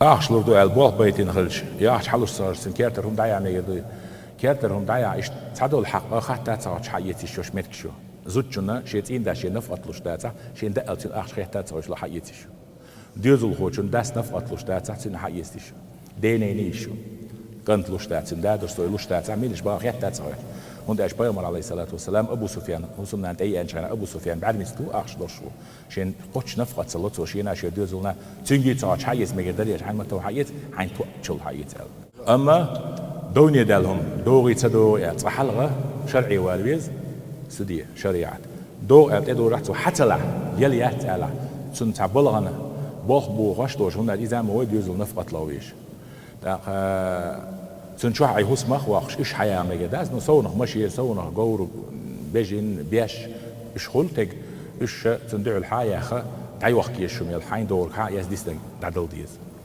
Aarslurdu el bolbaitin hılç. Yaş halussarsın kerterhum dayanıydı. Kerterhum daya iş tadol haq hatta tsaç hayeti şoş metkşo. Zutçuna şetin da şenaf atluşta şende altin ahşehta tsaçla hayeti şo. Diyozul hoçun das naf atluşta tsaçin hayeti şo. Deneyni şo. Kantluşta da dostluğuşta tsamiliş ba hatta tsaç. Und der Peygamber aleyhissalatu vesselam Abu Sufyan husundan tayen şana Abu Sufyan barmistu ahşdoşu. Şen qoç nafqat salatu şena şediyozulna tüngi tsaç hayet megeder ya hanmatu hayet hain tuçul hayet. Ama دوني دالهم دوغي تدو حلقة شرعي والويز سدية شريعة دو ابتدو رحتو حتى لا يلي يحتالا سن تعبلغنا بوخ بو غشتوش هنا إذا مويد يوزل نفقة لويش سن شو حي هسمخ واخش إيش حياة مجداز نو سونخ مشي سونخ قور بيجين بيش إيش خلتك إيش تندع الحياة تعي وقت يشوم الحين دور حياة ديستن دادل ديز